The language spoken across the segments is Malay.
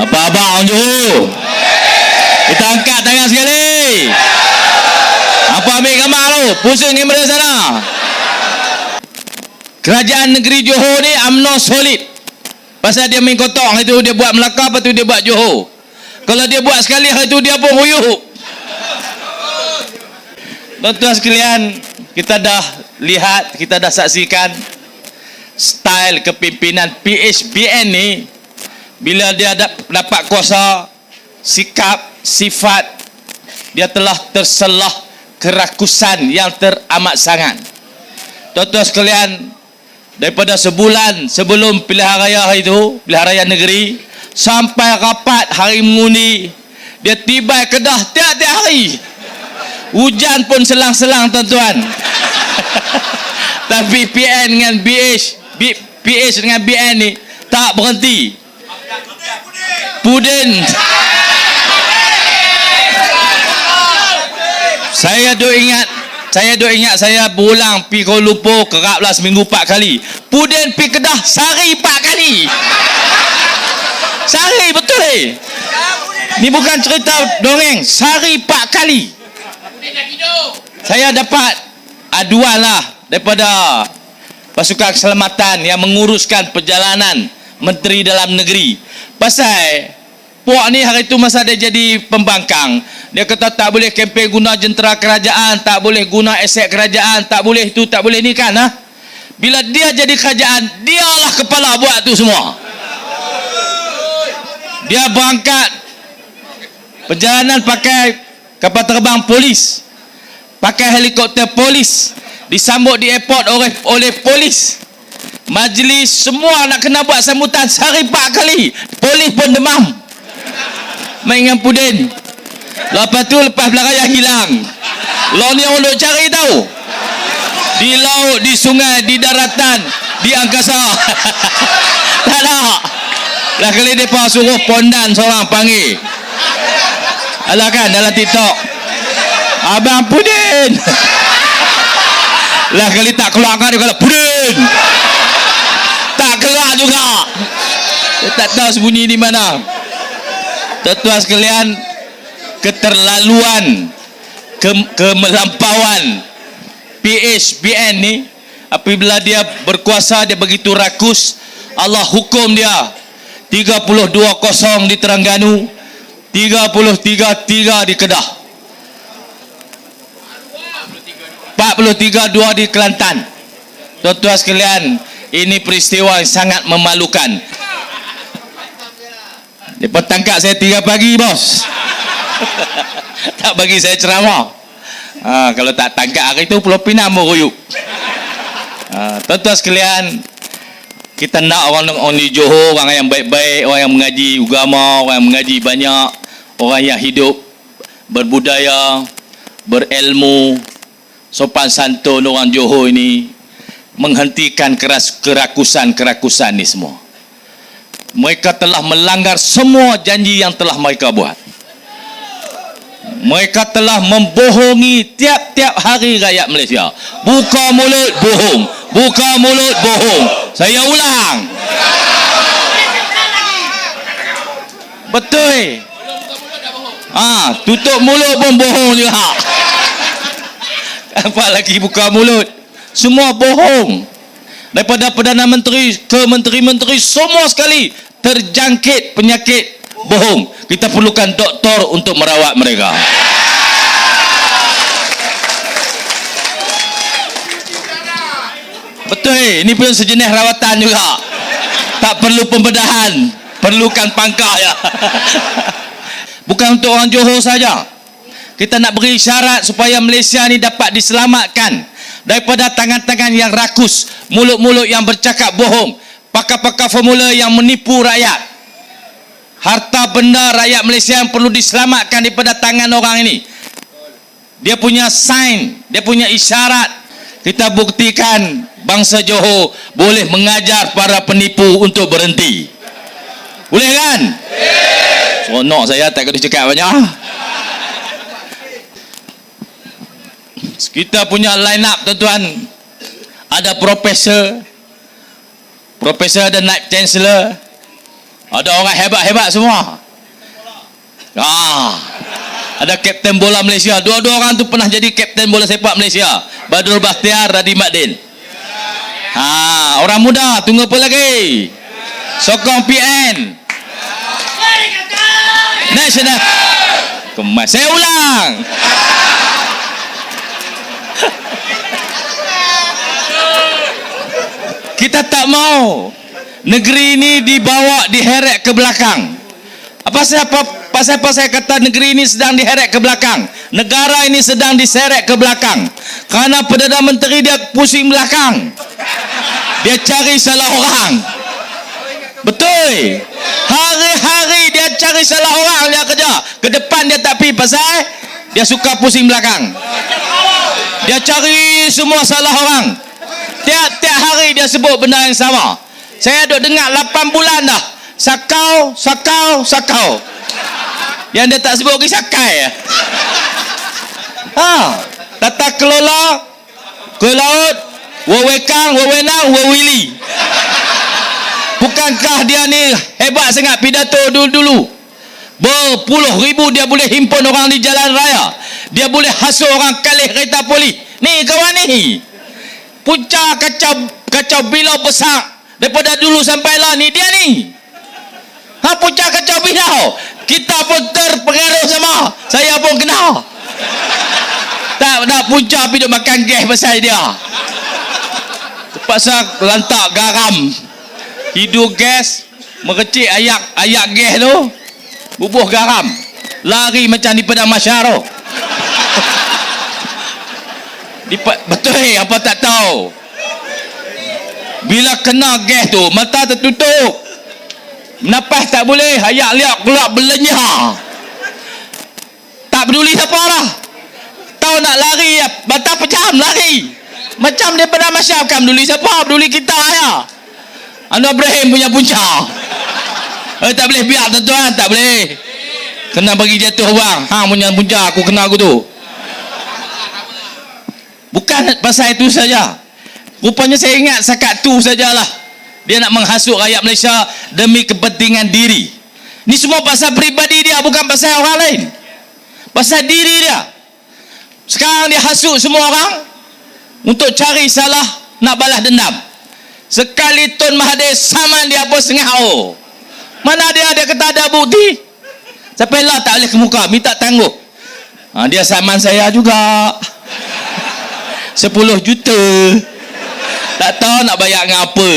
Apa abang orang Johor? Kita angkat tangan sekali. Apa ambil gambar tu? Pusing kamera sana. Kerajaan negeri Johor ni UMNO solid. Pasal dia main kotak, hari tu dia buat Melaka, lepas tu dia buat Johor. Kalau dia buat sekali, hari tu dia pun huyuk. Tuan-tuan sekalian, kita dah lihat, kita dah saksikan style kepimpinan PHBN ni. Bila dia dapat kuasa, sikap, sifat, dia telah terselah kerakusan yang teramat sangat. Tuan-tuan sekalian, daripada sebulan sebelum pilihan raya hari itu, pilihan raya negeri, sampai rapat hari mengundi, dia tiba Kedah tiap-tiap hari. Hujan pun selang-selang, tuan-tuan. Tapi PN dengan PH dengan BN ni tak berhenti. Pudin. Saya duk ingat saya berulang pi Kuala Lumpur kerap lah seminggu 4 kali. Pudin pi Kedah sehari 4 kali. Sehari, betul eh? Ni bukan cerita dongeng. Sehari 4 kali. Saya dapat aduan lah daripada pasukan keselamatan yang menguruskan perjalanan Menteri Dalam Negeri. Pasal puak ni hari tu masa dia jadi pembangkang, dia kata tak boleh kempen guna jentera kerajaan, tak boleh guna aset kerajaan, tak boleh tu, tak boleh ni kan. Bila dia jadi kerajaan, dialah kepala buat tu semua. Dia berangkat perjalanan pakai kapal terbang polis, pakai helikopter polis, disambut di airport oleh polis. Majlis semua nak kena buat sambutan sehari 4 kali. Polis pun demam main dengan Pudin. Lepas tu lepas belaraya hilang. Law ni orang duk cari tahu. Di laut, di sungai, di daratan, di angkasa. Tak ada. Lah kali mereka suruh pondan seorang panggil. Alah kan dalam TikTok, Abang Pudin. Lah kali tak keluar kan, dia kata Pudin. Tak keluar juga. Dia tak tahu sembunyi di mana. Tuan-tuan sekalian, keterlaluan, kemelampauan PHBN ni, apabila dia berkuasa, dia begitu rakus. Allah hukum dia 32-0 di Terengganu, 33-3 di Kedah, 43-2 di Kelantan. Tuan-tuan sekalian, ini peristiwa yang sangat memalukan. Dia tangkap saya 3 pagi, bos. Tak bagi saya ceramah. Kalau tak tangkap hari itu, Pulau Pinang meruyuk. Tuan-tuan sekalian, kita nak orang di Johor, orang yang baik-baik, orang yang mengaji agama, orang yang mengaji banyak, orang yang hidup berbudaya, berilmu, sopan santun. Orang Johor ini menghentikan kerakusan ni semua. Mereka telah melanggar semua janji yang telah mereka buat. Mereka telah membohongi tiap-tiap hari rakyat Malaysia. Buka mulut bohong, buka mulut bohong. Saya ulang. Betul. Tutup mulut pun bohong juga. Apa lagi buka mulut? Semua bohong. Daripada Perdana Menteri ke menteri-menteri, semua sekali terjangkit penyakit bohong. Kita perlukan doktor untuk merawat mereka. Betul, ini pun sejenis rawatan juga. Tak perlu pembedahan, perlukan pangkah ya. Bukan untuk orang Johor saja. Kita nak beri syarat supaya Malaysia ni dapat diselamatkan daripada tangan-tangan yang rakus, mulut-mulut yang bercakap bohong, pakar-pakar formula yang menipu rakyat. Harta benda rakyat Malaysia yang perlu diselamatkan daripada tangan orang ini. Dia punya sign, dia punya isyarat. Kita buktikan bangsa Johor boleh mengajar para penipu untuk berhenti. Boleh kan? Seronok saya tak kena cakap banyak. Kita punya line up, tuan-tuan. Ada profesor, ada naib chancellor, Ada orang hebat-hebat semua. Ada kapten bola Malaysia. Dua-dua orang tu pernah jadi kapten bola sepak Malaysia. Badrul Bakhtiar, Radhi Madin. Orang muda, tunggu apa lagi? Sokong PN. National. Kemas. Saya ulang. Kita tak mau negeri ini dibawa diheret ke belakang. Apa saya kata negeri ini sedang diheret ke belakang? Negara ini sedang diseret ke belakang. Kerana Perdana Menteri dia pusing belakang. Dia cari salah orang. Betul. Hari-hari dia cari salah orang dia kerja. Ke depan dia tak pergi pasal dia suka pusing belakang. Dia cari semua salah orang. Tiap-tiap hari dia sebut benda yang sama. Saya duk dengar 8 bulan dah. Sakau. Yang dia tak sebut lagi sakai. Tata kelola ke laut, wewekang, wewenang, wewili. Bukankah dia ni hebat sangat pidato dulu-dulu? Berpuluh ribu dia boleh himpun orang di jalan raya. Dia boleh hasut orang kalih kereta polis. Ni kawan ni. Punca kacau bilau besar daripada dulu sampai lah ni dia ni. Punca kacau bilau. Kita pun terpengaruh sama. Saya pun kena. Tak nak punca pergi duk makan gas pasal dia. Terpaksa lantak garam. Hidup gas, mengecik ayak gas tu, bubuh garam. Lari macam di Padang Masyaro. Betul apa tak tahu. Bila kena gas tu mata tertutup, napas tak boleh, ayak liak keluar belenyah. Tak peduli siapa lah. Tahu nak lari mata pejam lari. Macam daripada masyarakat. Peduli siapa? Peduli kita ya. Anu Ibrahim punya punca. Tak boleh biar tuan-tuan, tak boleh. Kena bagi jatuh orang. Punya punca aku kena aku tu. Bukan pasal itu saja. Rupanya saya ingat sakat tu sajalah. Dia nak menghasut rakyat Malaysia demi kepentingan diri. Ni semua pasal peribadi dia, bukan pasal orang lain. Pasal diri dia. Sekarang dia hasut semua orang untuk cari salah, nak balas dendam. Sekali Tun Mahathir saman dia pun sengau. Mana dia kata ada bukti. Sampai lah tak boleh ke muka, minta tangguh. Dia saman saya juga. 10 juta. Tak tahu nak bayar dengan apa.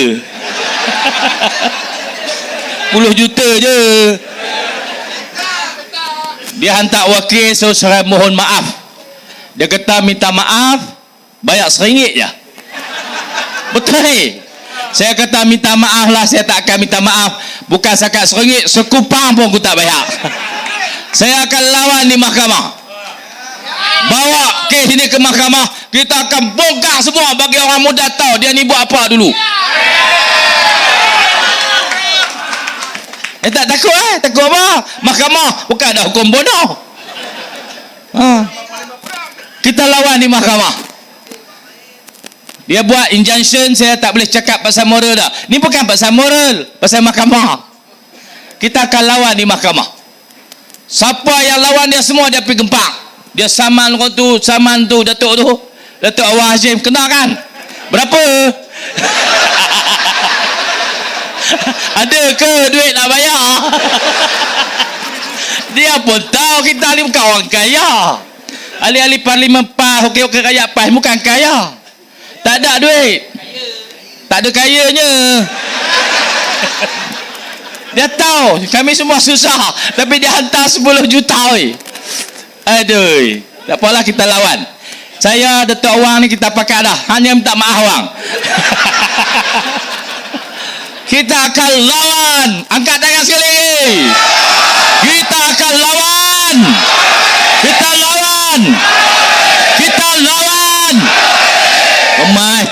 10 juta je. Dia hantar wakil, so saya mohon maaf. Dia kata minta maaf, bayar RM1 je. Betul. Saya kata minta maaf lah, saya tak akan minta maaf. Bukan sakat RM1, sekupang pun aku tak bayar. Saya akan lawan di mahkamah. Bawa kes ini ke mahkamah. Kita akan bongkar semua bagi orang muda tahu dia ni buat apa dulu. Tak takut takut apa? Mahkamah bukan ada hukum bodoh. Kita lawan di mahkamah. Dia buat injunction, saya tak boleh cakap pasal moral dah. Ni bukan pasal moral, pasal mahkamah. Kita akan lawan di mahkamah. Siapa yang lawan dia semua dia pergi gempak. Dia saman tu, Datuk Awang Hashim, kenal kan? Berapa? Ada ke duit nak bayar? Dia pun tahu kita ni bukan orang kaya. Ahli-ahli parlimen PAS, okey-okey rakyat PAS bukan kaya. Tak ada duit. Tak ada kayanya. Dia tahu kami semua susah, tapi dia hantar 10 juta. Aduh, tak apalah kita lawan. Saya Datuk Awang ni kita pakai dah. Hanya minta maaf Awang. Kita akan lawan. Angkat tangan sekali. Kita akan lawan. Kita lawan. Kita lawan.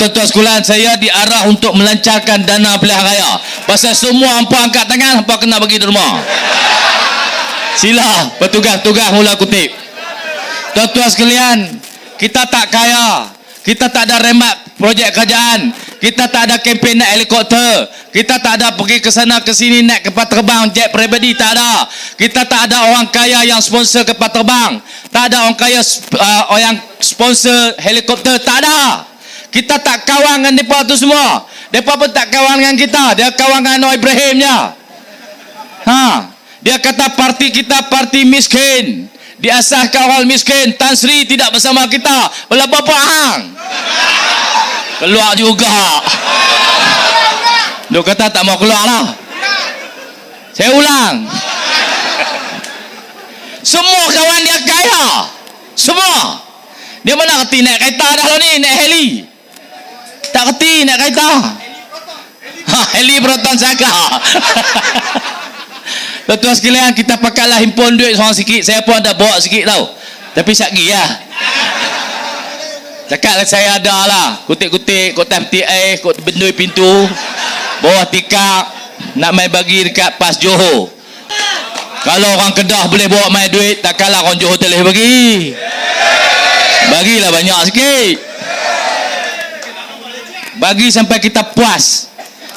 Tuan-tuan sekalian, saya diarah untuk melancarkan dana pilihan raya. Pasal semua hampa angkat tangan, hampa kena bagi derma. Sila petugas-tugas mula kutip. Tuan-tuan sekalian, kita tak kaya. Kita tak ada remat projek kerajaan. Kita tak ada kempen naik helikopter. Kita tak ada pergi ke sana ke sini naik kapal terbang jet pribadi, tak ada. Kita tak ada orang kaya yang sponsor kapal terbang. Tak ada orang kaya yang sponsor helikopter, tak ada. Kita tak kawan dengan mereka tu semua. Mereka pun tak kawan dengan kita. Dia kawan dengan Anwar Ibrahim je. Dia kata parti kita parti miskin. Diasahkan orang miskin. Tan Sri tidak bersama kita. Berapa hang? Keluar juga. Dia kata tak mau keluar lah. Saya ulang. Semua kawan dia kaya. Semua. Dia mana kerti naik kereta dah lah ni. Naik heli. Tak kerti naik kereta. Heli Proton Saga. Tuan-tuan sekalian, kita pakailah himpun duit seorang sikit. Saya pun ada bawa sikit tau. Tapi sakit lah. Cakap saya ada lah. Kutik-kutik, kotak PTA, kotak bendui pintu. Bawah tikar. Nak main bagi dekat PAS Johor. Kalau orang Kedah boleh bawa main duit, takkanlah orang Johor boleh bagi. Bagilah banyak sikit. Bagi sampai kita puas.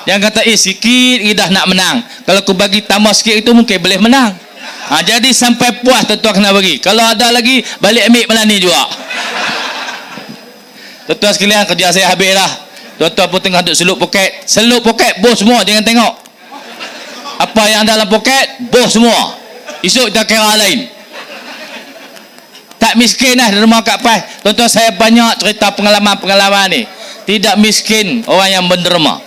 Yang kata sikit dah nak menang. Kalau aku bagi tambah sikit itu mungkin boleh menang. Jadi sampai puas tuan-tuan kena bagi. Kalau ada lagi balik ambil malam ni juga. Tuan-tuan sekalian, kerja saya habis lah. Tuan-tuan pun tengah duduk selup poket. Selup poket bos semua, jangan tengok. Apa yang dalam poket bos semua. Esok kita kira lain. Tak miskin lah di rumah Kak Pai. Tuan-tuan, saya banyak cerita pengalaman-pengalaman ni. Tidak miskin orang yang menderma.